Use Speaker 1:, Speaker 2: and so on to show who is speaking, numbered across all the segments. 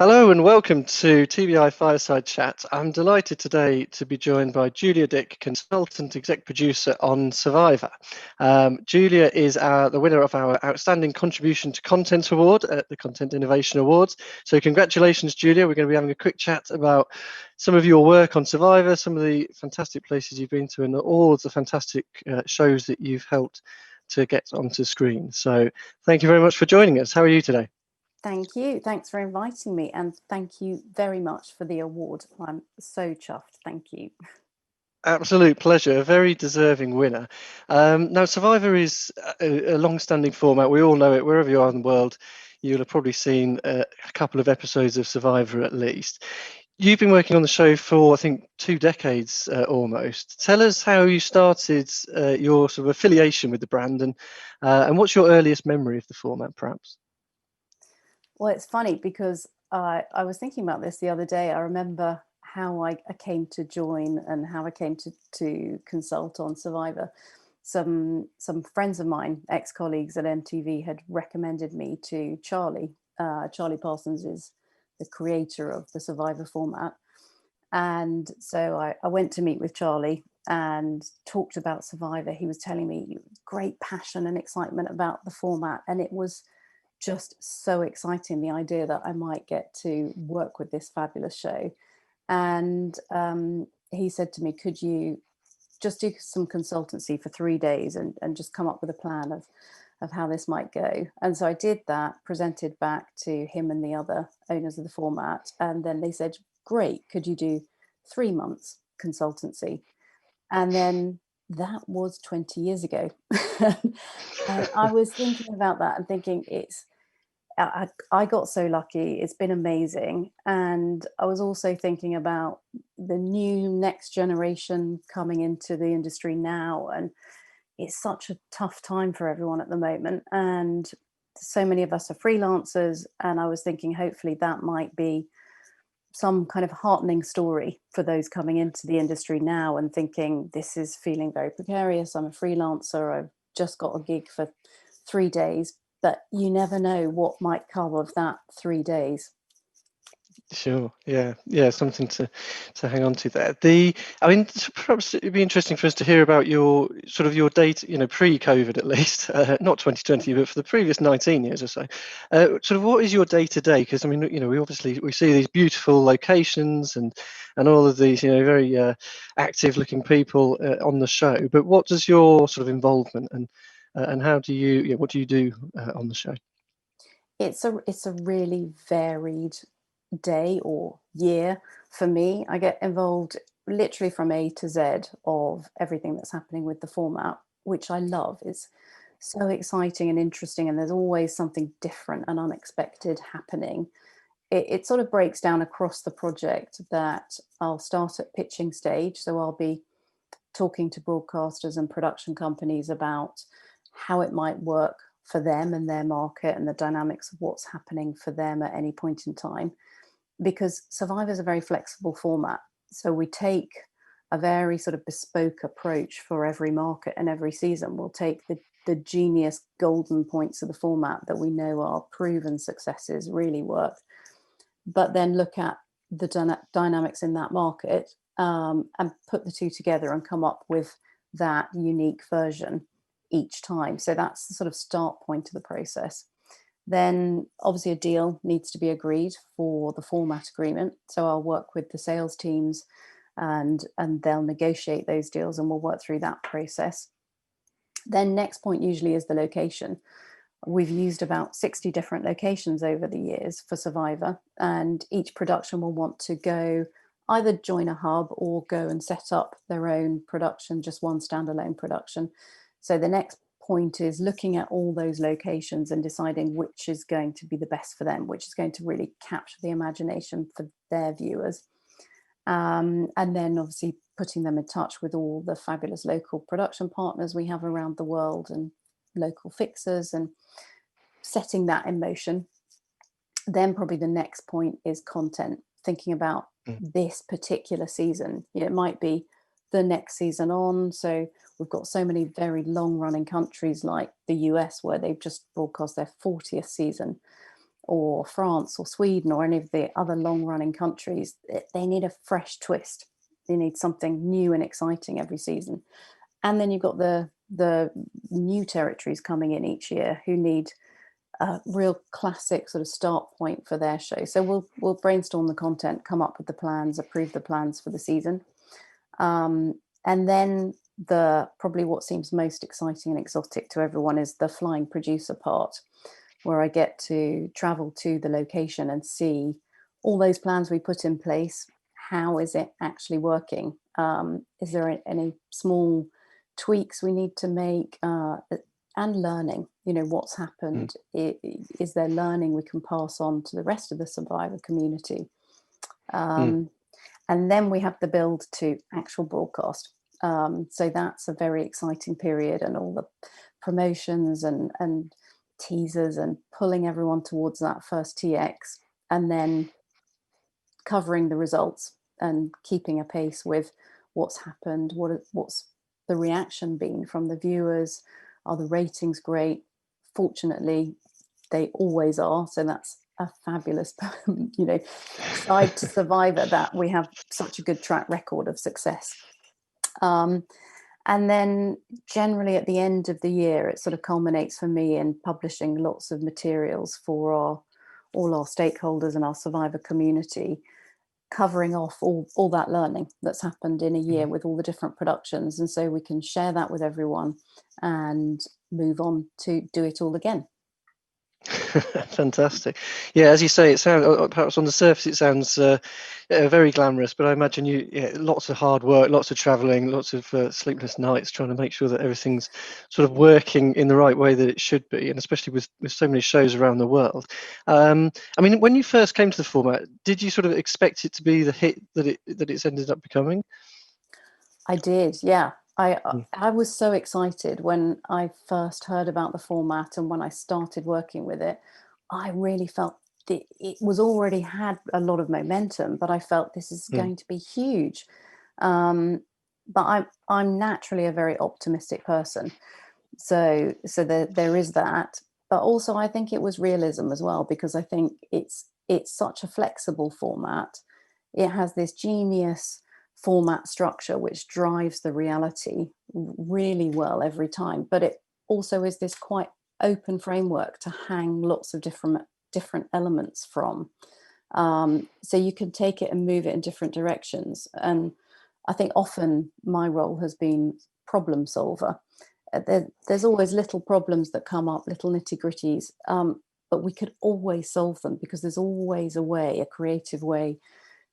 Speaker 1: Hello and welcome to TBI Fireside Chat. I'm delighted today to be joined by Julia Dick, consultant exec producer on Survivor. Julia is the winner of our Outstanding Contribution to Content Award at the Content Innovation Awards. So congratulations, Julia. We're going to be having a quick chat about some of your work on Survivor, some of the fantastic places you've been to, and all of the fantastic shows that you've helped to get onto screen. So thank you very much for joining us. How are you today?
Speaker 2: Thank you. Thanks for inviting me, and thank you very much for the award. I'm so chuffed. Thank you.
Speaker 1: Absolute pleasure. A very deserving winner. Now, Survivor is a long-standing format. We all know it. Wherever you are in the world, you'll have probably seen a couple of episodes of Survivor at least. You've been working on the show for, I think, 2 decades almost. Tell us how you started your sort of affiliation with the brand, and what's your earliest memory of the format, perhaps?
Speaker 2: Well, it's funny because I was thinking about this the other day. I remember how I came to join and how I came to consult on Survivor. Some friends of mine, ex-colleagues at MTV, had recommended me to Charlie. Charlie Parsons is the creator of the Survivor format. And so I went to meet with Charlie and talked about Survivor. He was telling me great passion and excitement about the format. And it was just so exciting, the idea that I might get to work with this fabulous show. And he said to me, could you just do some consultancy for 3 days and just come up with a plan of how this might go? And so I did that, presented back to him and the other owners of the format. And then they said, great, could you do 3 months consultancy? And then that was 20 years ago. And I was thinking about that and thinking I got so lucky. It's been amazing. And I was also thinking about the new next generation coming into the industry now. And it's such a tough time for everyone at the moment. And so many of us are freelancers. And I was thinking, hopefully that might be some kind of heartening story for those coming into the industry now and thinking, this is feeling very precarious. I'm a freelancer. I've just got a gig for 3 days. But you never know what might come of that 3 days.
Speaker 1: Sure. Yeah. Something to hang on to there. Perhaps it'd be interesting for us to hear about your data, pre-COVID at least, not 2020, but for the previous 19 years or so. Sort of what is your day to day? Because we see these beautiful locations and all of these, very active looking people on the show. But what does your sort of involvement and how do you, what do you do on the show?
Speaker 2: It's a really varied day or year for me. I get involved literally from A to Z of everything that's happening with the format, which I love. It's so exciting and interesting, and there's always something different and unexpected happening. It sort of breaks down across the project that I'll start at pitching stage. So I'll be talking to broadcasters and production companies about how it might work for them and their market and the dynamics of what's happening for them at any point in time. Because Survivor is a very flexible format. So we take a very sort of bespoke approach for every market and every season. We'll take the genius golden points of the format that we know are proven successes, really work, but then look at the dynamics in that market and put the two together and come up with that unique version each time. So that's the sort of start point of the process. Then obviously a deal needs to be agreed for the format agreement. So I'll work with the sales teams and they'll negotiate those deals and we'll work through that process. Then next point usually is the location. We've used about 60 different locations over the years for Survivor, and each production will want to go either join a hub or go and set up their own production, just one standalone production. So the next point is looking at all those locations and deciding which is going to be the best for them, which is going to really capture the imagination for their viewers. And then obviously putting them in touch with all the fabulous local production partners we have around the world and local fixers and setting that in motion. Then probably the next point is content, thinking about this particular season. It might be the next season on. So we've got so many very long running countries like the US where they've just broadcast their 40th season, or France or Sweden or any of the other long-running countries, they need a fresh twist. They need something new and exciting every season. And then you've got the new territories coming in each year who need a real classic sort of start point for their show. So we'll brainstorm the content, come up with the plans, approve the plans for the season. And then probably what seems most exciting and exotic to everyone is the flying producer part, where I get to travel to the location and see all those plans we put in place. How is it actually working? Is there any small tweaks we need to make? And learning, what's happened. Is there learning we can pass on to the rest of the Survivor community? And then we have the build to actual broadcast. So that's a very exciting period, and all the promotions and teasers and pulling everyone towards that first TX, and then covering the results and keeping a pace with what's happened, what's the reaction been from the viewers. Are the ratings great? Fortunately, they always are. So that's a fabulous, side to Survivor, that we have such a good track record of success. And then generally at the end of the year, it sort of culminates for me in publishing lots of materials for all our stakeholders and our Survivor community, covering off all that learning that's happened in a year with all the different productions. And so we can share that with everyone and move on to do it all again.
Speaker 1: Fantastic. Yeah, as you say, it sounds, perhaps on the surface it sounds very glamorous, but I imagine lots of hard work, lots of traveling, lots of sleepless nights trying to make sure that everything's sort of working in the right way that it should be, and especially with so many shows around the world. I mean, when you first came to the format, did you sort of expect it to be the hit that it's ended up becoming?
Speaker 2: I did, yeah. I was so excited when I first heard about the format, and when I started working with it, I really felt that it was already had a lot of momentum, but I felt this is going to be huge. But I'm naturally a very optimistic person, so there is that. But also I think it was realism as well, because I think it's such a flexible format. It has this genius format structure which drives the reality really well every time, but it also is this quite open framework to hang lots of different elements from, so you can take it and move it in different directions. And I think often my role has been problem solver. There's always little problems that come up, little nitty-gritties, but we could always solve them, because there's always a creative way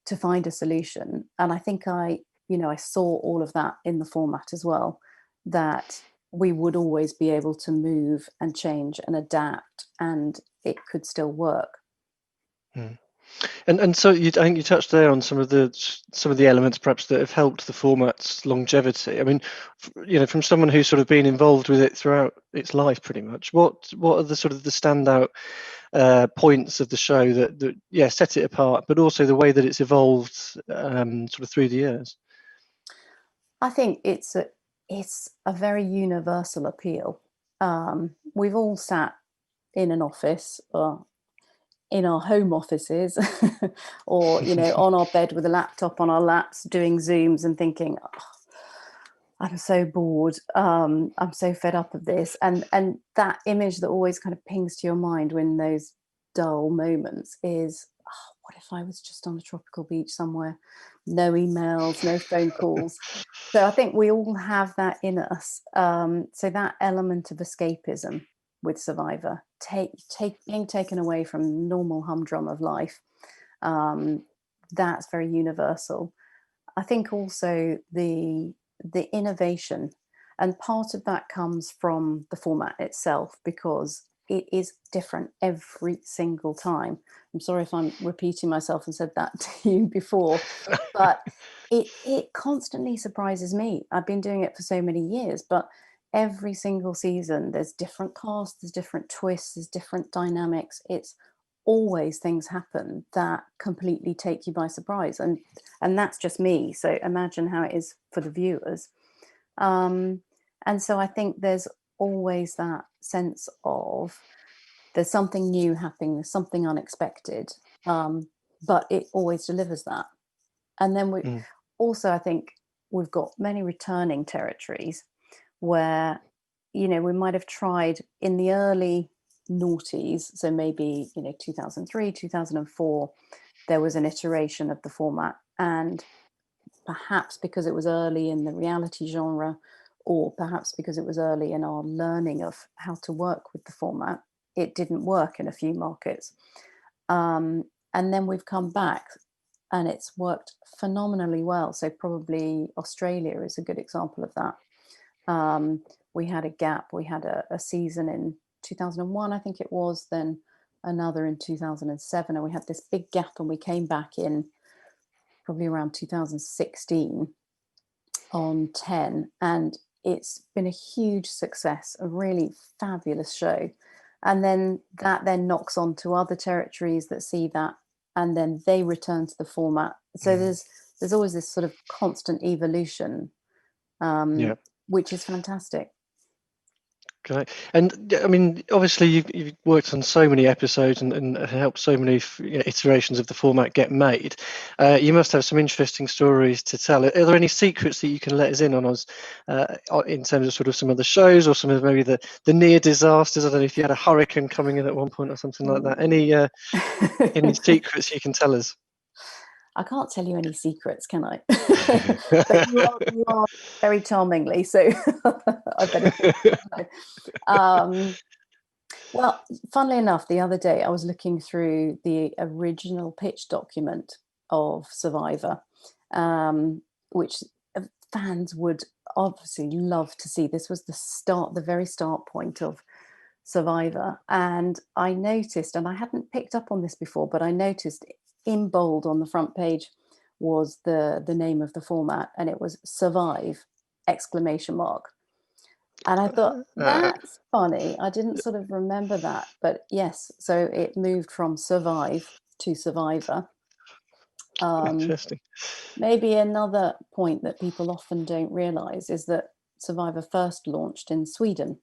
Speaker 2: to find a solution. And I think I saw all of that in the format as well, that we would always be able to move and change and adapt, and it could still work.
Speaker 1: And so I think you touched there on some of the elements perhaps that have helped the format's longevity. I mean, from someone who's sort of been involved with it throughout its life, pretty much, what are the sort of the standout points of the show that set it apart, but also the way that it's evolved sort of through the years?
Speaker 2: I think it's a very universal appeal. We've all sat in an office, or in our home offices, or on our bed with a laptop on our laps doing Zooms and thinking, oh, I'm so bored, I'm so fed up of this, and that image that always kind of pings to your mind when those dull moments is, oh, what if I was just on a tropical beach somewhere, no emails, no phone calls. So I think we all have that in us. So that element of escapism with Survivor, being taken away from normal humdrum of life, that's very universal. I think also the innovation, and part of that comes from the format itself, because it is different every single time. I'm sorry if I'm repeating myself and said that to you before, but it constantly surprises me. I've been doing it for so many years, but every single season there's different casts, there's different twists, there's different dynamics. It's always things happen that completely take you by surprise, and that's just me, so imagine how it is for the viewers. And so I think there's always that sense of there's something new happening, there's something unexpected, but it always delivers that. And then we also, I think, we've got many returning territories where, we might have tried in the early noughties, so maybe 2003, 2004, there was an iteration of the format, and perhaps because it was early in the reality genre, or perhaps because it was early in our learning of how to work with the format, it didn't work in a few markets. And then we've come back and it's worked phenomenally well. So probably Australia is a good example of that. We had a gap. We had a season in 2001, I think it was, then another in 2007. And we had this big gap, and we came back in probably around 2016 on 10. And it's been a huge success, a really fabulous show. And then that then knocks on to other territories that see that, and then they return to the format. So there's always this sort of constant evolution, which is fantastic.
Speaker 1: Okay. And I mean, obviously, you've worked on so many episodes and helped so many iterations of the format get made. You must have some interesting stories to tell. Are there any secrets that you can let us in on us in terms of sort of some of the shows, or some of maybe the near disasters? I don't know if you had a hurricane coming in at one point or something like that. Any secrets you can tell us?
Speaker 2: I can't tell you any secrets, can I? But you are very charmingly, so I better. Well, funnily enough, the other day I was looking through the original pitch document of Survivor, which fans would obviously love to see. This was the very start point of Survivor, and I noticed, and I hadn't picked up on this before, but I noticed in bold on the front page was the name of the format, and it was Survive ! And I thought, that's funny. I didn't sort of remember that, but yes, so it moved from Survive to Survivor.
Speaker 1: Interesting.
Speaker 2: Maybe another point that people often don't realize is that Survivor first launched in Sweden.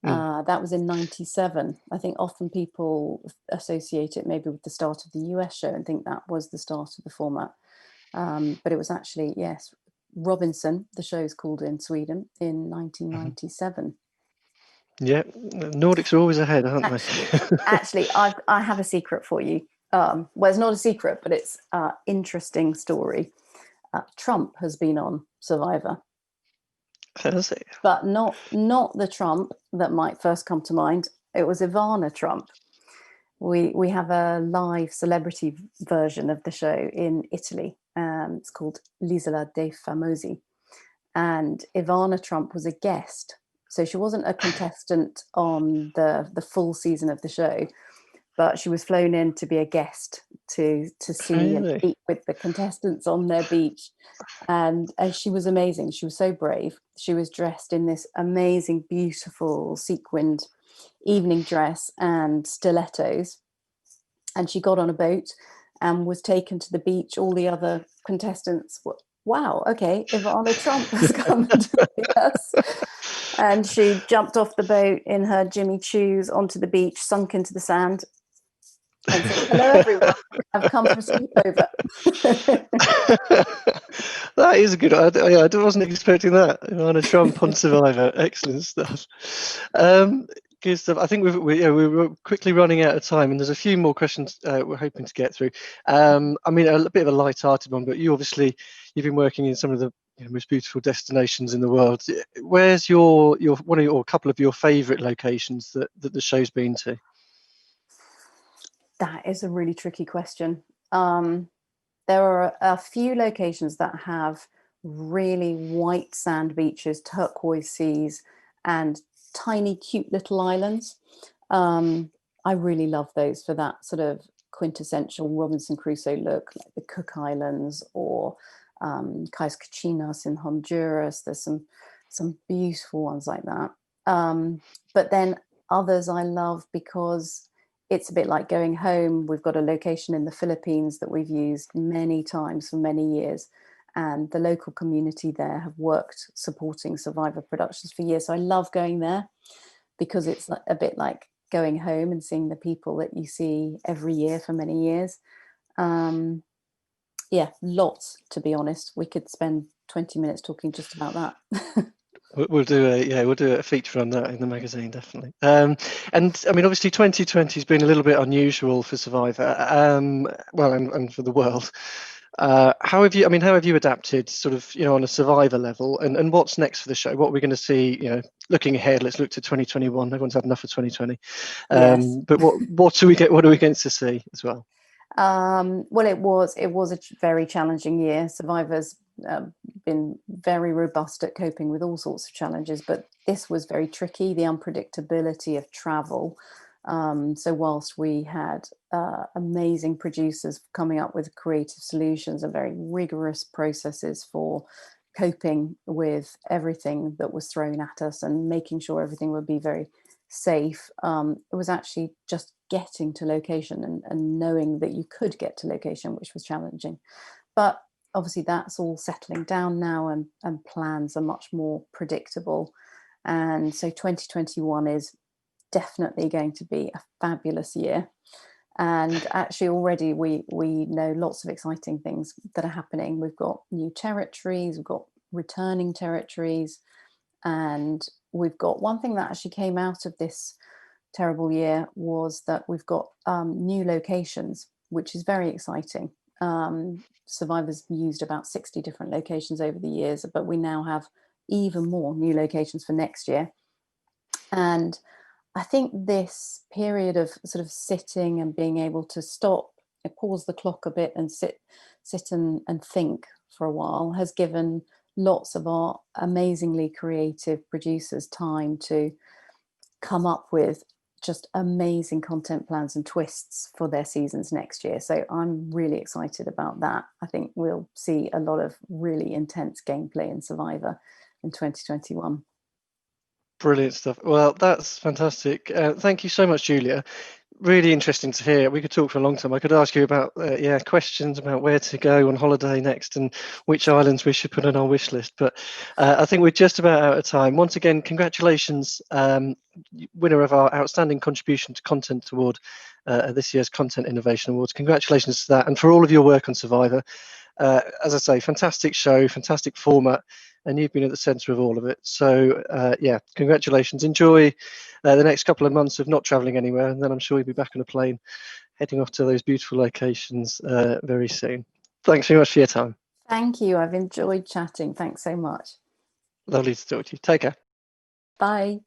Speaker 2: That was in 97. I think often people associate it maybe with the start of the US show and think that was the start of the format. But it was actually, yes, Robinson, the show's called, in Sweden in 1997.
Speaker 1: Yeah, Nordics are always ahead, aren't they?
Speaker 2: Actually, I have a secret for you. Well, it's not a secret, but it's an interesting story. Trump has been on Survivor.
Speaker 1: Has it?
Speaker 2: But not the Trump that might first come to mind. It was Ivana Trump. We have a live celebrity version of the show in Italy. It's called L'Isola dei Famosi. And Ivana Trump was a guest. So she wasn't a contestant on the full season of the show, but she was flown in to be a guest to see and speak with the contestants on their beach. And she was amazing. She was so brave. She was dressed in this amazing, beautiful sequined evening dress and stilettos. And she got on a boat and was taken to the beach. All the other contestants were, wow, okay, Ivana Trump has come to us. And she jumped off the boat in her Jimmy Choos onto the beach, sunk into the sand, and said, hello, everyone. I've come for a sleepover.
Speaker 1: That is a good idea. I wasn't expecting that. Ivana Trump on Survivor. Excellent stuff. Good stuff. I think we're quickly running out of time, and there's a few more questions we're hoping to get through. I mean, a bit of a light-hearted one, but you've been working in some of the most beautiful destinations in the world. Where's your one or a couple of your favourite locations that the show's been to?
Speaker 2: That is a really tricky question. There are a few locations that have really white sand beaches, turquoise seas, and tiny, cute little islands. I really love those for that sort of quintessential Robinson Crusoe look, like the Cook Islands or Cayos Cochinos in Honduras. There's some beautiful ones like that. But then others I love because it's a bit like going home. We've got a location in the Philippines that we've used many times for many years. And the local community there have worked supporting Survivor productions for years. So I love going there because it's a bit like going home and seeing the people that you see every year for many years. Yeah, lots, to be honest. We could spend 20 minutes talking just about that.
Speaker 1: We'll do a feature on that in the magazine, definitely. And I mean, obviously 2020 has been a little bit unusual for Survivor, well, and for the world. How have you adapted sort of, on a Survivor level, and what's next for the show? What are we going to see, looking ahead? Let's look to 2021. Everyone's had enough of 2020.
Speaker 2: Yes.
Speaker 1: But what do we get? What are we going to see as well?
Speaker 2: Well, it was a very challenging year. Survivor's been very robust at coping with all sorts of challenges, but this was very tricky, the unpredictability of travel. So whilst we had amazing producers coming up with creative solutions and very rigorous processes for coping with everything that was thrown at us and making sure everything would be very safe, it was actually just getting to location and knowing that you could get to location, which was challenging. But obviously that's all settling down now, and plans are much more predictable. And so 2021 is definitely going to be a fabulous year. And actually already we know lots of exciting things that are happening. We've got new territories, we've got returning territories, and we've got one thing that actually came out of this terrible year was that we've got new locations, which is very exciting. Survivors used about 60 different locations over the years, but we now have even more new locations for next year. And I think this period of sort of sitting and being able to stop, pause the clock a bit and sit and think for a while has given lots of our amazingly creative producers time to come up with just amazing content plans and twists for their seasons next year. So I'm really excited about that. I think we'll see a lot of really intense gameplay in Survivor in 2021.
Speaker 1: Brilliant stuff. Well, that's fantastic. Thank you so much, Julia. Really interesting to hear. We could talk for a long time. I could ask you about questions about where to go on holiday next and which islands we should put on our wish list. But I think we're just about out of time. Once again, congratulations, winner of our Outstanding Contribution to Content Award, this year's Content Innovation Awards. Congratulations to that, and for all of your work on Survivor. As I say, fantastic show, fantastic format, and you've been at the centre of all of it. So congratulations. Enjoy the next couple of months of not travelling anywhere, and then I'm sure you'll be back on a plane heading off to those beautiful locations very soon. Thanks very much for your time.
Speaker 2: Thank you. I've enjoyed chatting. Thanks so much.
Speaker 1: Lovely to talk to you. Take care.
Speaker 2: Bye.